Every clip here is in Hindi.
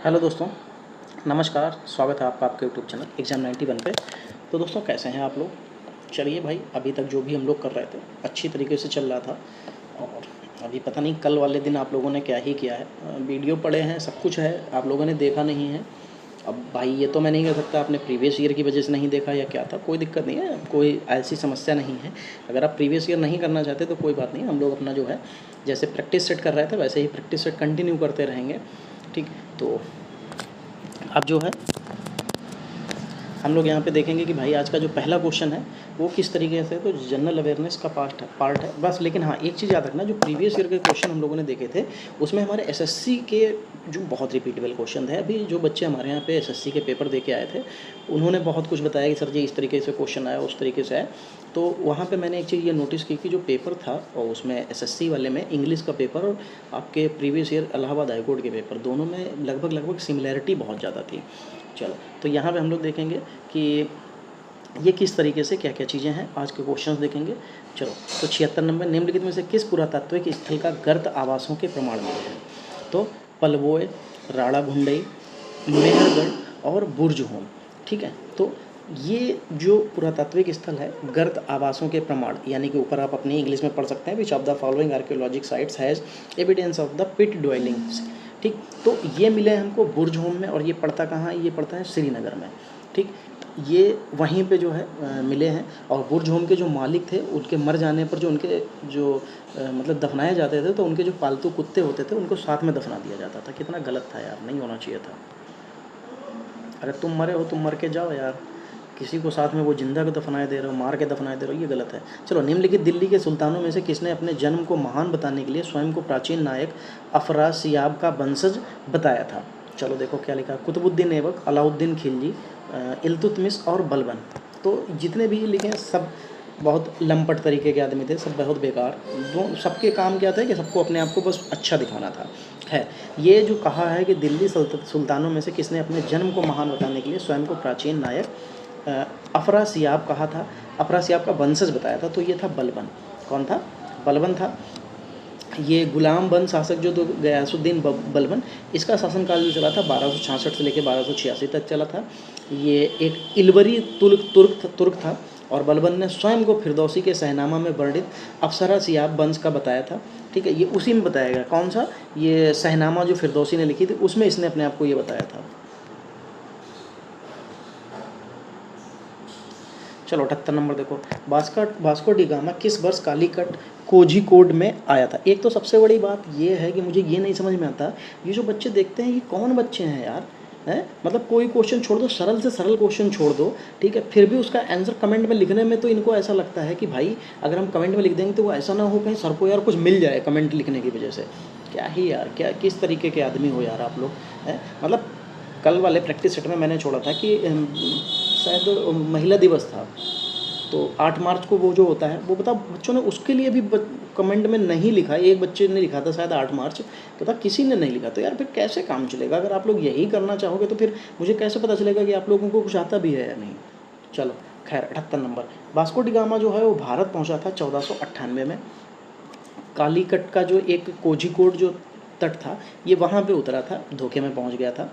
हेलो दोस्तों, नमस्कार। स्वागत है आपका आपके यूट्यूब चैनल एग्ज़ाम 91 पे। तो दोस्तों कैसे हैं आप लोग? चलिए भाई, अभी तक जो भी हम लोग कर रहे थे अच्छी तरीके से चल रहा था। और अभी पता नहीं कल वाले दिन आप लोगों ने क्या ही किया है। वीडियो पड़े हैं, सब कुछ है, आप लोगों ने देखा नहीं है। अब भाई ये तो मैं नहीं कह सकता आपने प्रीवियस ईयर की वजह से नहीं देखा या क्या था, कोई दिक्कत नहीं है, कोई ऐसी समस्या नहीं है। अगर आप प्रीवियस ईयर नहीं करना चाहते तो कोई बात नहीं, हम लोग अपना जो है जैसे प्रैक्टिस सेट कर रहे थे वैसे ही प्रैक्टिस सेट कंटिन्यू करते रहेंगे। ठीक, तो अब जो है हम लोग यहाँ पे देखेंगे कि भाई आज का जो पहला क्वेश्चन है वो किस तरीके से, तो जनरल अवेयरनेस का पार्ट है बस। लेकिन हाँ, एक चीज़ याद रखना, जो प्रीवियस ईयर के क्वेश्चन हम लोगों ने देखे थे उसमें हमारे एसएससी के जो बहुत रिपीटेबल क्वेश्चन थे। अभी जो बच्चे हमारे यहाँ पे एसएससी के पेपर दे के आए थे उन्होंने बहुत कुछ बताया कि सर जी इस तरीके से क्वेश्चन आया, उस तरीके से आया। तो वहाँ पे मैंने एक चीज़ ये नोटिस की कि जो पेपर था और उसमें एसएससी वाले में इंग्लिश का पेपर और आपके previous year Allahabad high court के पेपर दोनों में लगभग सिमिलैरिटी बहुत ज़्यादा थी। चलो, तो यहाँ पे हम लोग देखेंगे कि ये किस तरीके से क्या क्या चीज़ें हैं, आज के क्वेश्चंस देखेंगे। चलो, तो 76 नंबर, निम्नलिखित में से किस पुरातात्विक स्थल का गर्त आवासों के प्रमाण मिले हैं? तो पलवोय, राड़ाघुंडई, मेहरगढ़ और बुर्जहोम। ठीक है, तो ये जो पुरातात्विक स्थल है गर्त आवासों के प्रमाण, यानी कि ऊपर आप अपनी इंग्लिश में पढ़ सकते हैं, which of the following archaeologic sites has evidence of the pit dwellings. ठीक, तो ये मिले हमको बुर्जहोम में, और ये पड़ता कहाँ है? ये पड़ता है श्रीनगर में। ठीक, ये वहीं पे जो है मिले हैं। और बुर्जहोम के जो मालिक थे उनके मर जाने पर जो उनके जो मतलब दफनाए जाते थे तो उनके जो पालतू कुत्ते होते थे उनको साथ में दफना दिया जाता था। कितना गलत था यार, नहीं होना चाहिए था। अगर तुम मरे हो तुम मर के जाओ यार, किसी को साथ में वो जिंदा को दफनाए दे रहे हो, मार के दफनाए दे रहे हो, ये गलत है। चलो, निम्नलिखित दिल्ली के सुल्तानों में से किसने अपने जन्म को महान बताने के लिए स्वयं को प्राचीन नायक अफरासियाब का वंशज बताया था? चलो देखो क्या लिखा, कुतुबुद्दीन ऐबक, अलाउद्दीन खिलजी, इल्तुतमिश और बलबन। तो जितने भी लिखे हैं सब बहुत लंपट तरीके के आदमी थे, सब बहुत बेकार। दो सबके काम क्या था कि सबको अपने आप को बस अच्छा दिखाना था। है ये जो कहा है कि दिल्ली सुल्तानों में से किसने अपने जन्म को महान बताने के लिए स्वयं को प्राचीन नायक अफरासियाब कहा था, अफरासियाब का वंशज बताया था, तो ये था बलबन। कौन था? बलबन था। ये गुलाम बंद शासक जो तो गयासुद्दीन बलबन, इसका शासनकाल जो चला था 1266 से लेकर 1286 तक चला था। ये एक इलवरी तुर्क था, और बलबन ने स्वयं को फिरदौसी के शहनामा में वर्णित अप्सरा सियाब वंश का बताया था। ठीक है, ये उसी में बताया गया। कौन सा? ये शहनामा जो फिरदौसी ने लिखी थी उसमें इसने अपने आप को ये बताया था। चलो 78 नंबर देखो, वास्को डी गामा किस वर्ष कालीकट कोझिकोड में आया था? एक तो सबसे बड़ी बात ये है कि मुझे ये नहीं समझ में आता, ये जो बच्चे देखते हैं ये कौन बच्चे हैं यार? है मतलब कोई क्वेश्चन छोड़ दो, सरल से सरल क्वेश्चन छोड़ दो, ठीक है, फिर भी उसका आंसर कमेंट में लिखने में तो इनको ऐसा लगता है कि भाई अगर हम कमेंट में लिख देंगे तो वो ऐसा ना हो कहीं सर को यार कुछ मिल जाए कमेंट लिखने की वजह से। क्या ही यार, क्या किस तरीके के आदमी हो यार आप लोग, हैं? मतलब कल वाले प्रैक्टिस सेट में मैंने छोड़ा था कि शायद महिला दिवस था, तो 8 मार्च को वो जो होता है वो बताओ बच्चों ने उसके लिए भी कमेंट में नहीं लिखा। एक बच्चे ने लिखा था शायद 8 मार्च, पता किसी ने नहीं लिखा। तो यार फिर कैसे काम चलेगा? अगर आप लोग यही करना चाहोगे तो फिर मुझे कैसे पता चलेगा कि आप लोगों को कुछ आता भी है या नहीं? चलो खैर, 78 नंबर, वास्को डी गामा जो है वो भारत पहुंचा था 1498 में। कालीकट का जो एक कोझिकोड जो तट था ये वहाँ पे उतरा था, धोखे में पहुँच गया था।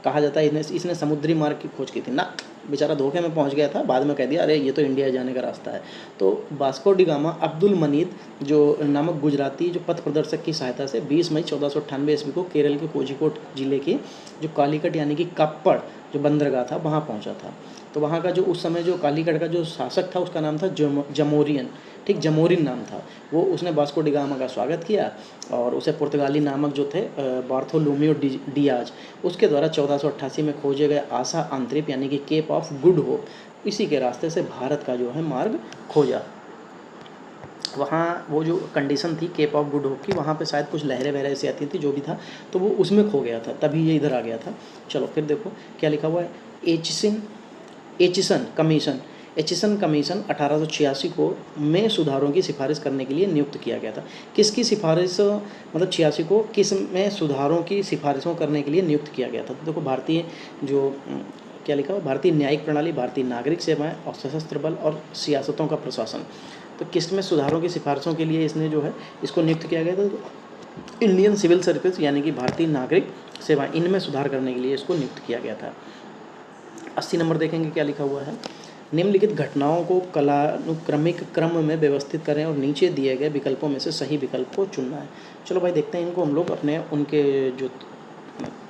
कहा जाता है इसने समुद्री मार्ग की खोज की थी ना, बेचारा धोखे में पहुंच गया था, बाद में कह दिया अरे ये तो इंडिया जाने का रास्ता है। तो वास्को डी गामा अब्दुल मनीद जो नामक गुजराती जो पथ प्रदर्शक की सहायता से 20 मई 1498 ईस्वी को केरल के कोझिकोड जिले की जो कालीकट यानी कि कप्पड़ जो बंदरगाह था वहाँ पहुँचा था। तो वहाँ का जो उस समय जो कालीकट का जो शासक था उसका नाम था जमोरियन। ठीक, जमोरिन नाम था वो। उसने वास्को डी गामा का स्वागत किया और उसे पुर्तगाली नामक जो थे बार्थोलोमियो डियाज उसके द्वारा 1488 में खोजे गए आशा अंतरिप यानी कि केप ऑफ गुड होप, इसी के रास्ते से भारत का जो है मार्ग खोजा। वहाँ वो जो कंडीशन थी केप ऑफ गुड होप की, वहाँ पे शायद कुछ लहरें वहरें ऐसी आती थी, जो भी था तो वो उसमें खो गया था, तभी ये इधर आ गया था। चलो फिर देखो क्या लिखा हुआ है, एचिसन कमीशन 1886 को में सुधारों की सिफारिश करने के लिए नियुक्त किया गया था। किसकी सिफारिश, मतलब 86 को किस में सुधारों की सिफारिशों करने के लिए नियुक्त किया गया था? तो देखो भारतीय जो क्या लिखा हुआ, भारतीय न्यायिक प्रणाली, भारतीय नागरिक सेवाएं और सशस्त्र बल और सियासतों का प्रशासन। तो किस में सुधारों की सिफारिशों के लिए इसने जो है इसको नियुक्त किया गया था? इंडियन सिविल सर्विस यानी कि भारतीय नागरिक सेवा, इनमें सुधार करने के लिए इसको नियुक्त किया गया था। 80 नंबर देखेंगे क्या लिखा हुआ है। निम्नलिखित घटनाओं को कालानुक्रमिक क्रम में व्यवस्थित करें और नीचे दिए गए विकल्पों में से सही विकल्प को चुनना है। चलो भाई देखते हैं इनको हम लोग अपने उनके जो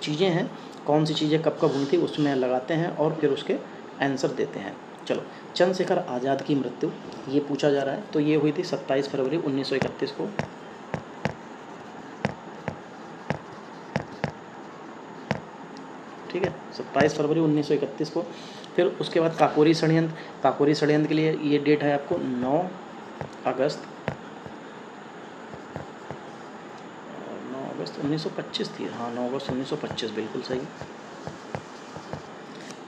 चीज़ें हैं, कौन सी चीज़ें कब कब हुई थी उसमें लगाते हैं और फिर उसके आंसर देते हैं। चलो, चंद्रशेखर आज़ाद की मृत्यु ये पूछा जा रहा है, तो ये हुई थी 27 फरवरी 1931 को। ठीक है, 27 फरवरी 1931 को। फिर उसके बाद काकोरी षड्यंत्र, काकोरी षड्यंत्र के लिए ये डेट है आपको 9 अगस्त 1925 थी। हाँ, 9 अगस्त 1925 बिल्कुल सही।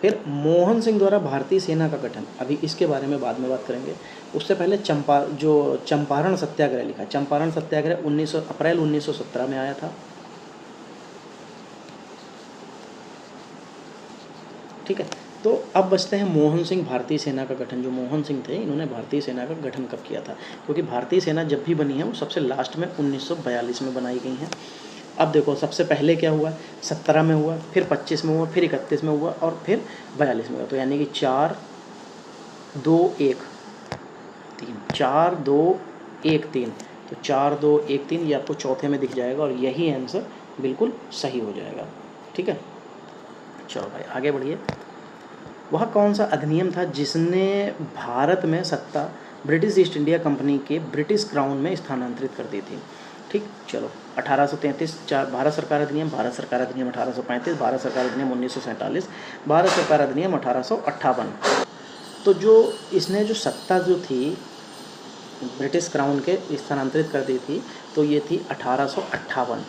फिर मोहन सिंह द्वारा भारतीय सेना का गठन, अभी इसके बारे में बाद में बात करेंगे। उससे पहले चंपारण सत्याग्रह लिखा। चंपारण सत्याग्रह 19 अप्रैल 1917 में आया था। ठीक है, तो अब बचते हैं मोहन सिंह भारतीय सेना का गठन। जो मोहन सिंह थे, इन्होंने भारतीय सेना का गठन कब किया था? क्योंकि भारतीय सेना जब भी बनी है वो सबसे लास्ट में 1942 में बनाई गई है। अब देखो, सबसे पहले क्या हुआ, 17 में हुआ, फिर 25 में हुआ, फिर 31 में हुआ और फिर 42 में हुआ। तो यानी कि 4 2 1 3, 4 2 1 3, तो 4 2 1 3 ये आपको चौथे में दिख जाएगा और यही आंसर बिल्कुल सही हो जाएगा। ठीक है, चलो भाई आगे बढ़िए। वह कौन सा अधिनियम था जिसने भारत में सत्ता ब्रिटिश ईस्ट इंडिया कंपनी के ब्रिटिश क्राउन में स्थानांतरित कर दी थी? ठीक, चलो 1833 भारत सरकार अधिनियम, भारत सरकार अधिनियम 1835, भारत सरकार अधिनियम 1947, भारत सरकार अधिनियम 1858। तो जो इसने जो सत्ता जो थी ब्रिटिश क्राउन के स्थानांतरित कर दी थी, तो ये थी 1858।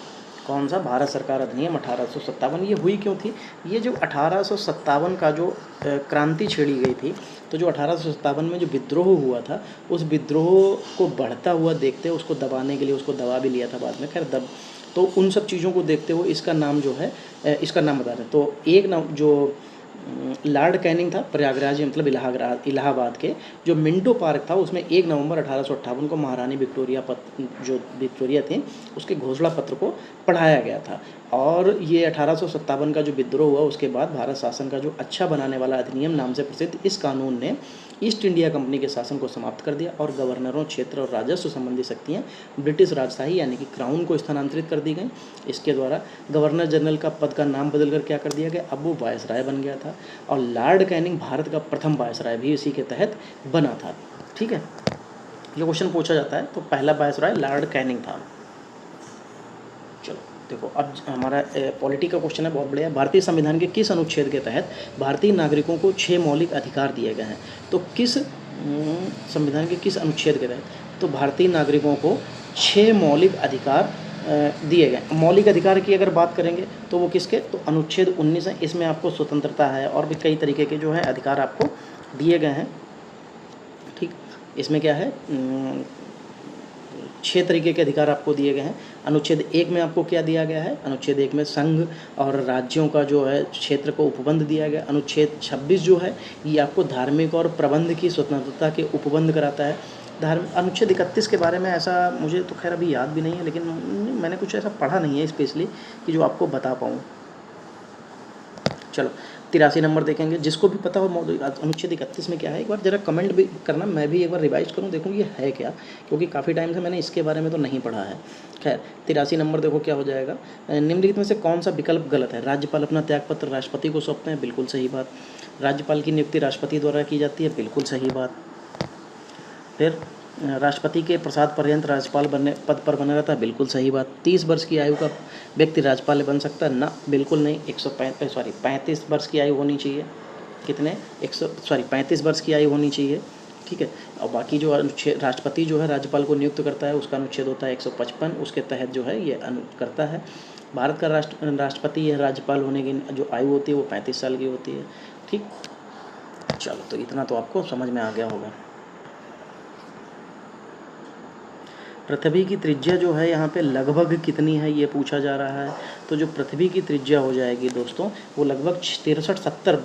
कौन सा? भारत सरकार अधिनियम 1857। ये हुई क्यों थी? ये जो 1857 का जो क्रांति छेड़ी गई थी, तो जो 1857 में जो विद्रोह हुआ था, उस विद्रोह को बढ़ता हुआ देखते उसको दबाने के लिए, उसको दबा भी लिया था बाद में, खैर तो उन सब चीज़ों को देखते हुए इसका नाम जो है, इसका नाम बता रहे। तो एक नाम जो लॉर्ड कैनिंग था, प्रयागराज मतलब इलाहाबाद के जो मिंटो पार्क था, उसमें 1 नवंबर 1858 को महारानी विक्टोरिया थी, उसके घोषणा पत्र को पढ़ाया गया था। और ये 1857 का जो विद्रोह हुआ, उसके बाद भारत शासन का जो अच्छा बनाने वाला अधिनियम नाम से प्रसिद्ध इस कानून ने ईस्ट इंडिया कंपनी के शासन को समाप्त कर दिया और गवर्नरों, क्षेत्र और राजस्व संबंधी शक्तियाँ ब्रिटिश राजशाही यानी कि क्राउन को स्थानांतरित कर दी गई। इसके द्वारा गवर्नर जनरल का पद का नाम बदलकर क्या कर दिया गया, अब वो वायसराय बन गया था। और लॉर्ड कैनिंग भारत का प्रथम वायसराय भी इसी के तहत बना था। ठीक है, ये क्वेश्चन पूछा जाता है, तो पहला वायसराय लॉर्ड कैनिंग था। चलो देखो, अब हमारा पॉलिटी का क्वेश्चन है, बहुत बढ़िया। भारतीय संविधान के किस अनुच्छेद के तहत भारतीय नागरिकों को 6 मौलिक अधिकार दिए गए हैं? तो किस संविधान के किस अनुच्छेद के तहत? तो भारतीय नागरिकों को 6 मौलिक अधिकार दिए गए। मौलिक अधिकार की अगर बात करेंगे तो वो किसके? तो अनुच्छेद 19 है। इसमें आपको स्वतंत्रता है और भी कई तरीके के जो है अधिकार आपको दिए गए हैं। ठीक, इसमें क्या है, 6 तरीके के अधिकार आपको दिए गए हैं। अनुच्छेद 1 में आपको क्या दिया गया है? अनुच्छेद 1 में संघ और राज्यों का जो है क्षेत्र को उपबंध दिया गया। अनुच्छेद 26 जो है ये आपको धार्मिक और प्रबंध की स्वतंत्रता के उपबंध कराता है। अनुच्छेद 31 के बारे में ऐसा मुझे तो खैर अभी याद भी नहीं है, लेकिन मैंने कुछ ऐसा पढ़ा नहीं है स्पेशली कि जो आपको बता पाऊँ। चलो 83 नंबर देखेंगे। जिसको भी पता हो अनुच्छेद 31 में क्या है, एक बार ज़रा कमेंट भी करना, मैं भी एक बार रिवाइज करूँ, देखूँ ये है क्या, क्योंकि काफ़ी टाइम से मैंने इसके बारे में तो नहीं पढ़ा है। खैर 83 नंबर देखो क्या हो जाएगा। निम्नलिखित में से कौन सा विकल्प गलत है? राज्यपाल अपना त्यागपत्र राष्ट्रपति को सौंपते हैं, बिल्कुल सही बात। राज्यपाल की नियुक्ति राष्ट्रपति द्वारा की जाती है, बिल्कुल सही बात। फिर राष्ट्रपति के प्रसाद पर्यंत राज्यपाल पद पर बना रहता है, बिल्कुल सही बात। 30 वर्ष की आयु का व्यक्ति राज्यपाल बन सकता है ना? बिल्कुल नहीं। 35 वर्ष की आयु होनी चाहिए। कितने? 35 वर्ष की आयु होनी चाहिए। ठीक है, और बाकी जो अनुच्छेद राष्ट्रपति जो है राज्यपाल को नियुक्त करता है, उसका अनुच्छेद होता है 155, उसके तहत जो है ये करता है। भारत का राष्ट्रपति राज्यपाल होने की जो आयु होती है वो 35 साल की होती है। ठीक, चलो तो इतना तो आपको समझ में आ गया होगा। पृथ्वी की त्रिज्या जो है यहाँ पे लगभग कितनी है ये पूछा जा रहा है। तो जो पृथ्वी की त्रिज्या हो जाएगी दोस्तों, वो लगभग 63-70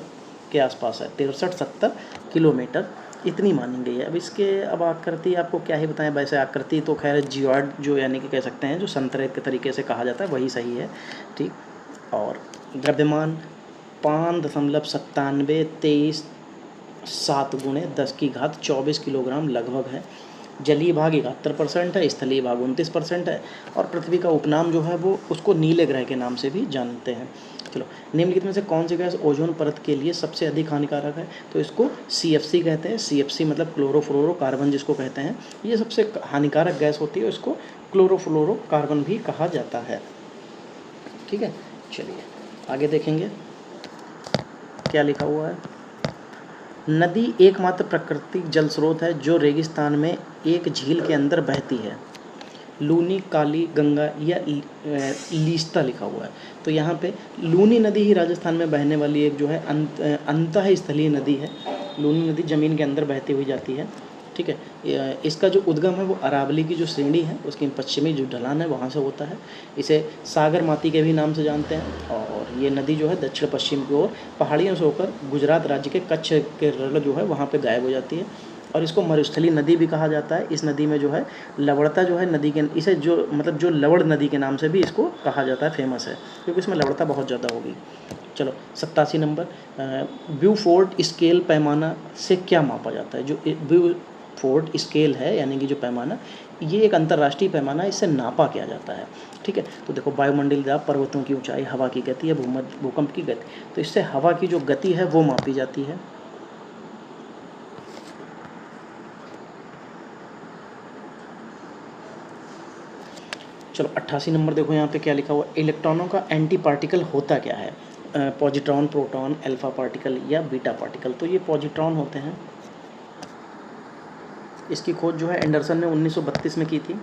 के आसपास है, 63-70 किलोमीटर इतनी मानी गई है। अब इसके अब आकृति आपको क्या ही बताएं, वैसे आकृति तो खैर जियोइड जो यानी कि कह सकते हैं जो संतरे के तरीके से कहा जाता है वही सही है, ठीक। और द्रव्यमान 5.9723 गुणे 10⁻24 किलोग्राम लगभग है। जलीय भाग 71% है, स्थलीय भाग 29% है, और पृथ्वी का उपनाम जो है वो उसको नीले ग्रह के नाम से भी जानते हैं। चलो, निम्नलिखित में से कौन सी गैस ओजोन परत के लिए सबसे अधिक हानिकारक है? तो इसको CFC कहते हैं। CFC मतलब क्लोरोफ्लोरोकार्बन जिसको कहते हैं, ये सबसे हानिकारक गैस होती है, इसको क्लोरोफ्लोरोकार्बन भी कहा जाता है, ठीक है। चलिए आगे देखेंगे क्या लिखा हुआ है। नदी एकमात्र प्राकृतिक जल स्रोत है जो रेगिस्तान में एक झील के अंदर बहती है। लूनी, काली, गंगा या लीस्ता लिखा हुआ है। तो यहाँ पे लूनी नदी ही राजस्थान में बहने वाली एक जो है अंतःस्थलीय नदी है। लूनी नदी ज़मीन के अंदर बहती हुई जाती है, ठीक है। इसका जो उद्गम है वो अरावली की जो श्रेणी है उसकी पश्चिमी जो ढलान है वहाँ से होता है। इसे सागर माती के भी नाम से जानते हैं। और ये नदी जो है दक्षिण पश्चिम की ओर पहाड़ियों से होकर गुजरात राज्य के कच्छ के रण जो है वहाँ पे गायब हो जाती है। और इसको मरुस्थली नदी भी कहा जाता है। इस नदी में जो है लवणता जो है नदी के, इसे जो मतलब जो लवण नदी के नाम से भी इसको कहा जाता है, फेमस है क्योंकि इसमें लवणता बहुत ज़्यादा होगी। चलो 87 नंबर, ब्यूफोर्ड स्केल पैमाना से क्या मापा जाता है? जो ब्यूफोर्ड स्केल है यानी कि जो पैमाना, ये एक अंतर्राष्ट्रीय पैमाना है, इससे नापा किया जाता है, ठीक है। तो देखो वायुमंडलीय दाब, पर्वतों की ऊंचाई, हवा की गति या भूकंप की गति, तो इससे हवा की जो गति है वो मापी जाती है। चलो 88 नंबर देखो यहाँ पे क्या लिखा हुआ, इलेक्ट्रॉनों का एंटी पार्टिकल होता क्या है? पॉजिट्रॉन, प्रोटॉन, अल्फा पार्टिकल या बीटा पार्टिकल? तो ये पॉजिट्रॉन होते हैं। इसकी खोज जो है एंडरसन ने 1932 में की थी।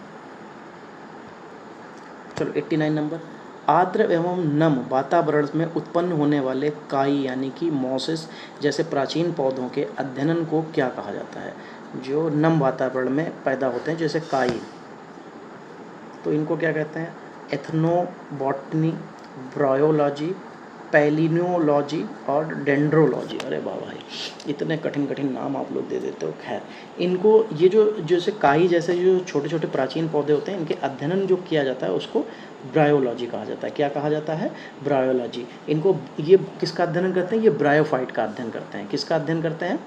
चलो 89 नंबर, आर्द्र एवं नम वातावरण में उत्पन्न होने वाले काई यानी कि मॉसेस जैसे प्राचीन पौधों के अध्ययन को क्या कहा जाता है? जो नम वातावरण में पैदा होते हैं जैसे काई, तो इनको क्या कहते हैं? एथनोबॉटनी, ब्रायोलॉजी, पैलिनोलॉजी और डेंड्रोलॉजी। अरे वाह भाई, इतने कठिन कठिन नाम आप लोग दे देते हो। खैर, इनको ये जो जैसे काई जैसे जो छोटे छोटे प्राचीन पौधे होते हैं, इनके अध्ययन जो किया जाता है उसको ब्रायोलॉजी कहा जाता है। क्या कहा जाता है? ब्रायोलॉजी। इनको ये किसका अध्ययन करते हैं? ये ब्रायोफाइट का अध्ययन करते हैं। किसका अध्ययन करते हैं?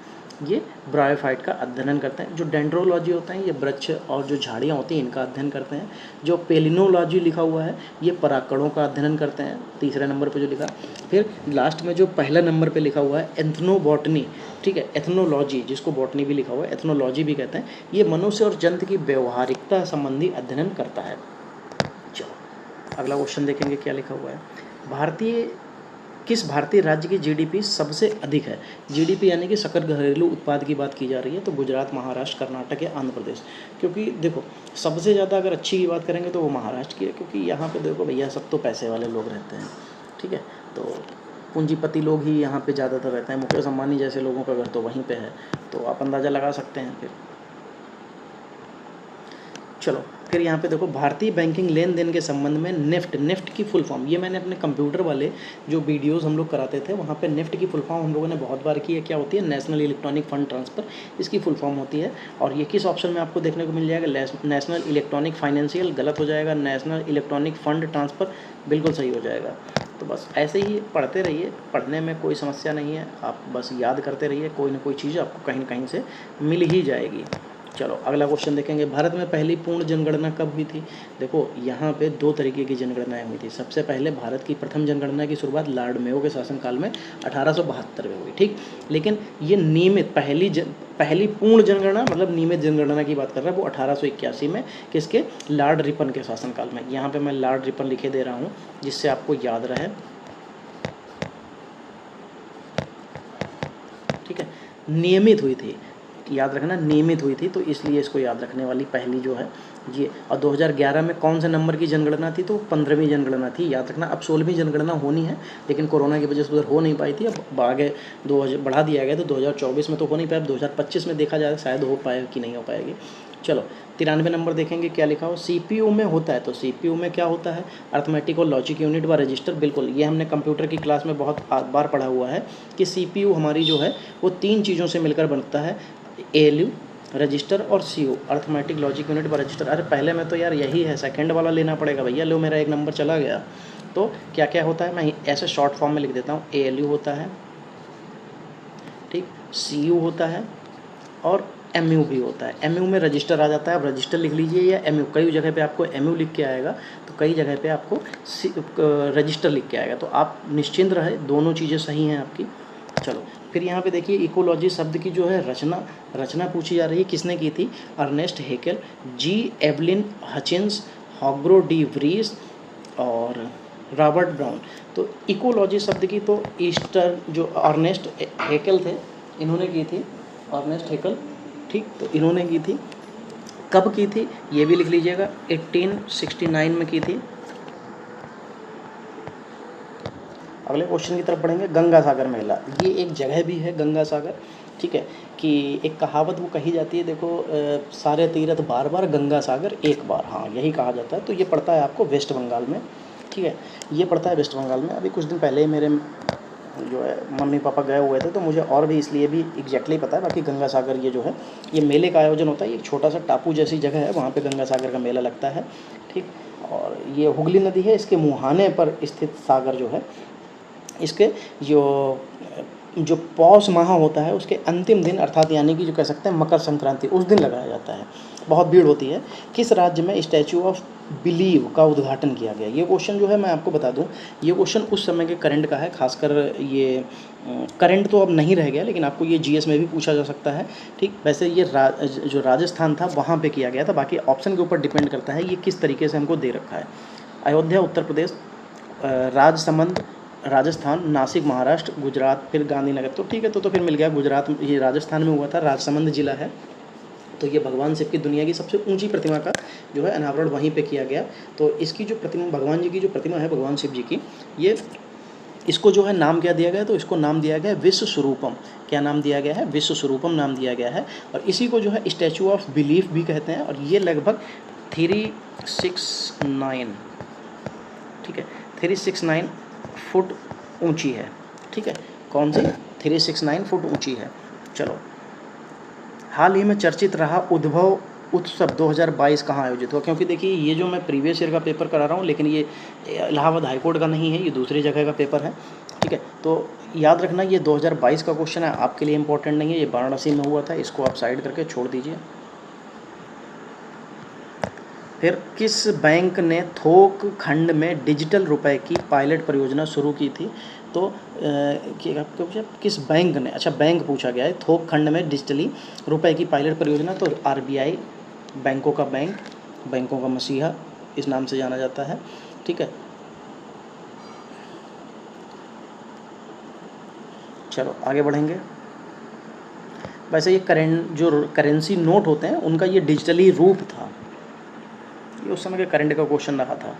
ये ब्रायोफाइट का अध्ययन करते हैं। जो डेंड्रोलॉजी होता है ये वृक्ष और जो झाड़ियाँ होती हैं इनका अध्ययन करते हैं। जो पेलिनोलॉजी लिखा हुआ है ये परागकणों का अध्ययन करते हैं, तीसरे नंबर पे जो लिखा। फिर लास्ट में जो पहला नंबर पे लिखा हुआ है एथनोबॉटनी, ठीक है, एथनोलॉजी जिसको बॉटनी भी लिखा हुआ है, एथनोलॉजी भी कहते हैं, ये मनुष्य और जंतु की व्यवहारिकता संबंधी अध्ययन करता है। चलो अगला क्वेश्चन देखेंगे क्या लिखा हुआ है। किस भारतीय राज्य की जीडीपी सबसे अधिक है? जीडीपी यानी कि सकल घरेलू उत्पाद की बात की जा रही है, तो गुजरात, महाराष्ट्र, कर्नाटक या आंध्र प्रदेश। क्योंकि देखो सबसे ज़्यादा अगर अच्छी की बात करेंगे तो वो महाराष्ट्र की है, क्योंकि यहाँ पे देखो भैया सब तो पैसे वाले लोग रहते हैं, ठीक है, तो पूंजीपति लोग ही यहाँ पे ज़्यादातर रहते हैं। मुकेश अंबानी जैसे लोगों का घर तो वहीं पे है, तो आप अंदाज़ा लगा सकते हैं। फिर चलो फिर यहाँ पे देखो भारतीय बैंकिंग लेन देन के संबंध में निफ्ट की फुल फॉर्म, ये मैंने अपने कंप्यूटर वाले जो वीडियोस हम लोग कराते थे वहाँ पे निफ्ट की फुल फॉर्म हम लोगों ने बहुत बार की है। क्या होती है? नेशनल इलेक्ट्रॉनिक फंड ट्रांसफ़र, इसकी फुल फॉर्म होती है। और ये किस ऑप्शन में आपको देखने को मिल जाएगा? नेशनल इलेक्ट्रॉनिक फाइनेंशियल, गलत हो जाएगा। नेशनल इलेक्ट्रॉनिक फंड ट्रांसफ़र बिल्कुल सही हो जाएगा। तो बस ऐसे ही पढ़ते रहिए, पढ़ने में कोई समस्या नहीं है, आप बस याद करते रहिए, कोई ना कोई चीज़ आपको कहीं ना कहीं से मिल ही जाएगी। चलो अगला क्वेश्चन देखेंगे। भारत में पहली पूर्ण जनगणना कब हुई थी? देखो यहाँ पे दो तरीके की जनगणनाएं हुई थी। सबसे पहले भारत की प्रथम जनगणना की शुरुआत लॉर्ड मेयो के शासनकाल में 1872 में हुई, ठीक। लेकिन ये नियमित पहली पूर्ण जनगणना मतलब नियमित जनगणना की बात कर रहा है वो 1881 में, किसके? लॉर्ड रिपन के शासनकाल में। यहाँ पे मैं लॉर्ड रिपन लिखे दे रहा हूँ जिससे आपको याद रहे, ठीक है। नियमित हुई थी, याद रखना, नियमित हुई थी, तो इसलिए इसको याद रखने वाली पहली जो है ये। और 2011 में कौन से नंबर की जनगणना थी? तो 15वीं जनगणना थी, याद रखना। अब 16वीं जनगणना होनी है, लेकिन कोरोना की वजह से उधर हो नहीं पाई थी। अब आगे बढ़ा दिया गया, तो 2024 में तो हो नहीं पाया, अब 2025 में देखा जाए शायद हो पाएगा कि नहीं हो पाएगी। चलो 93 नंबर देखेंगे क्या लिखा हो। सीपीयू में होता है, तो सीपीयू में क्या होता है? अर्थमेटिक और लॉजिक यूनिट व रजिस्टर। बिल्कुल, ये हमने कंप्यूटर की क्लास में बहुत बार पढ़ा हुआ है कि सीपीयू हमारी जो है वो 3 चीज़ों से मिलकर बनता है। ALU रजिस्टर और CO अर्थमेटिक लॉजिक यूनिट पर रजिस्टर। अरे पहले में तो यार यही है, सेकंड वाला लेना पड़ेगा भैया। लो मेरा एक नंबर चला गया। तो क्या क्या होता है, मैं ऐसे शॉर्ट फॉर्म में लिख देता हूँ। ALU होता है, ठीक, CU होता है और MU भी होता है। MU में रजिस्टर आ जाता है, आप रजिस्टर लिख लीजिए या MU, कई जगह पे आपको MU लिख के आएगा तो कई जगह पे आपको रजिस्टर लिख के आएगा। तो आप निश्चिंत रहे, दोनों चीज़ें सही हैं आपकी। चलो फिर यहाँ पे देखिए, इकोलॉजी शब्द की जो है रचना पूछी जा रही है, किसने की थी? Ernest Haeckel, G. Evelyn Hutchinson, Hugo de Vries और रॉबर्ट ब्राउन। तो इकोलॉजी शब्द की तो ईस्टर जो अर्नेस्ट हेकेल थे, इन्होंने की थी, अर्नेस्ट हेकेल, ठीक। तो इन्होंने की थी, कब की थी ये भी लिख लीजिएगा, 1869 में की थी। अगले क्वेश्चन की तरफ बढ़ेंगे। गंगा सागर मेला, ये एक जगह भी है गंगा सागर, ठीक है, कि एक कहावत वो कही जाती है, देखो सारे तीर्थ बार बार, गंगा सागर एक बार, हाँ यही कहा जाता है। तो ये पड़ता है आपको वेस्ट बंगाल में, ठीक है, ये पड़ता है वेस्ट बंगाल में। अभी कुछ दिन पहले मेरे जो है मम्मी पापा गए हुए थे, तो मुझे और भी इसलिए भी एग्जैक्टली पता है। बाकी गंगा सागर ये जो है, ये मेले का आयोजन होता है, एक छोटा सा टापू जैसी जगह है, वहाँ पे गंगा सागर का मेला लगता है, ठीक। और ये हुगली नदी है, इसके मुहाने पर स्थित सागर जो है, इसके जो पौष माह होता है उसके अंतिम दिन, अर्थात यानी कि जो कह सकते हैं मकर संक्रांति, उस दिन लगाया जाता है। बहुत भीड़ होती है। किस राज्य में स्टैचू ऑफ बिलीव का उद्घाटन किया गया? ये क्वेश्चन जो है मैं आपको बता दूं, ये क्वेश्चन उस समय के करंट का है, खासकर ये करंट तो अब नहीं रह गया, लेकिन आपको ये GS में भी पूछा जा सकता है, ठीक। वैसे ये जो राजस्थान था वहाँ पे किया गया था, बाकी ऑप्शन के ऊपर डिपेंड करता है ये किस तरीके से हमको दे रखा है। अयोध्या उत्तर प्रदेश, राजसमंद राजस्थान, नासिक महाराष्ट्र, गुजरात, फिर गांधीनगर। तो ठीक है, तो फिर मिल गया गुजरात, ये राजस्थान में हुआ था, राजसमंद जिला है। तो ये भगवान शिव की दुनिया की सबसे ऊंची प्रतिमा का जो है अनावरण वहीं पे किया गया। तो इसकी जो प्रतिमा, भगवान जी की जो प्रतिमा है, भगवान शिव जी की, ये इसको जो है नाम क्या दिया गया? तो इसको नाम दिया गया है विश्व स्वरूपम। क्या नाम दिया गया है? विश्व स्वरूपम नाम दिया गया है। और इसी को जो है स्टैचू ऑफ बिलीफ भी कहते हैं। और ये लगभग 369, ठीक है, 369 फुट ऊंची है, ठीक है। कौन सी? 369 फुट ऊंची है। चलो, हाल ही में चर्चित रहा उद्भव उत्सव 2022 कहाँ आयोजित हुआ? क्योंकि देखिए, ये जो मैं प्रीवियस ईयर का पेपर करा रहा हूँ, लेकिन ये इलाहाबाद हाईकोर्ट का नहीं है, ये दूसरी जगह का पेपर है, ठीक है। तो याद रखना, ये 2022 का क्वेश्चन है, आपके लिए इंपॉर्टेंट नहीं है। ये वाराणसी में हुआ था, इसको आप साइड करके छोड़ दीजिए। फिर किस बैंक ने थोक खंड में डिजिटल रुपए की पायलट परियोजना शुरू की थी? तो किस बैंक ने, अच्छा बैंक पूछा गया है, थोक खंड में डिजिटली रुपए की पायलट परियोजना। तो RBI, बैंकों का बैंक, बैंकों का मसीहा इस नाम से जाना जाता है, ठीक है। चलो आगे बढ़ेंगे। वैसे ये जो करेंसी नोट होते हैं, उनका ये डिजिटली रूप था, ये उस समय के करंट का क्वेश्चन रहा था।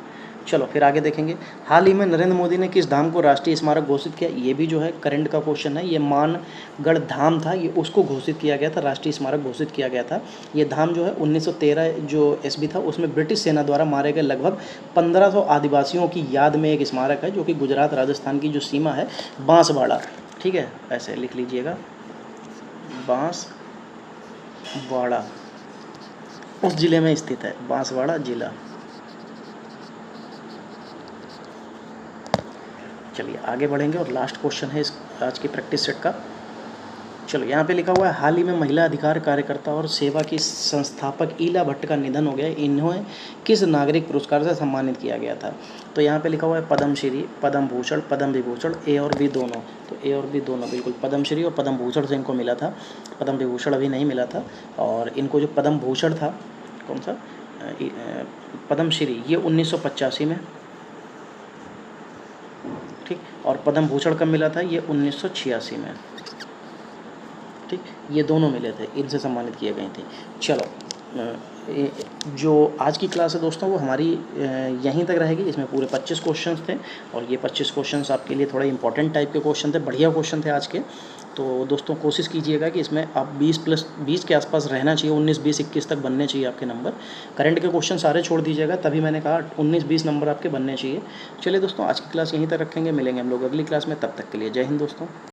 चलो फिर आगे देखेंगे। हाल ही में नरेंद्र मोदी ने किस धाम को राष्ट्रीय स्मारक घोषित किया? ये भी जो है करंट का क्वेश्चन है। ये मानगढ़ धाम था, ये उसको घोषित किया गया था, राष्ट्रीय स्मारक घोषित किया गया था। ये धाम जो है 1913 जो SB था, उसमें ब्रिटिश सेना द्वारा मारे गए लगभग 1500 आदिवासियों की याद में एक स्मारक है, जो कि गुजरात राजस्थान की जो सीमा है, बांसवाड़ा, ठीक है, ऐसे लिख लीजिएगा, बांसवाड़ा, उस ज़िले में स्थित है, बांसवाड़ा जिला। चलिए आगे बढ़ेंगे और लास्ट क्वेश्चन है इस आज की प्रैक्टिस सेट का। चलो यहाँ पे लिखा हुआ है, हाल ही में महिला अधिकार कार्यकर्ता और सेवा की संस्थापक ईला भट्ट का निधन हो गया। इन्हें किस नागरिक पुरस्कार से सम्मानित किया गया था? तो यहाँ पे लिखा हुआ है पद्मश्री, पद्म भूषण, पद्म विभूषण, A और B दोनों। तो A और B दोनों बिल्कुल, पद्मश्री और पद्म भूषण से इनको मिला था, पद्म विभूषण अभी नहीं मिला था। और इनको जो पद्म भूषण था, कौन सा, पद्मश्री, ये 1985 में, ठीक। और पद्म भूषण कब मिला था? ये 1986 में, ठीक। ये दोनों मिले थे, इनसे सम्मानित किए गए थे। चलो, जो आज की क्लास है दोस्तों, वो हमारी यहीं तक रहेगी। इसमें पूरे 25 क्वेश्चंस थे, और ये 25 क्वेश्चंस आपके लिए थोड़े इंपॉर्टेंट टाइप के क्वेश्चन थे, बढ़िया क्वेश्चन थे आज के। तो दोस्तों कोशिश कीजिएगा कि इसमें आप 20 के आसपास रहना चाहिए, 19, 20, 21 तक बनने चाहिए आपके नंबर। करंट के क्वेश्चन सारे छोड़ दीजिएगा, तभी मैंने कहा 19, 20 नंबर आपके बनने चाहिए। चलिए दोस्तों, आज की क्लास यहीं तक रखेंगे, मिलेंगे हम लोग अगली क्लास में, तब तक के लिए जय हिंद दोस्तों।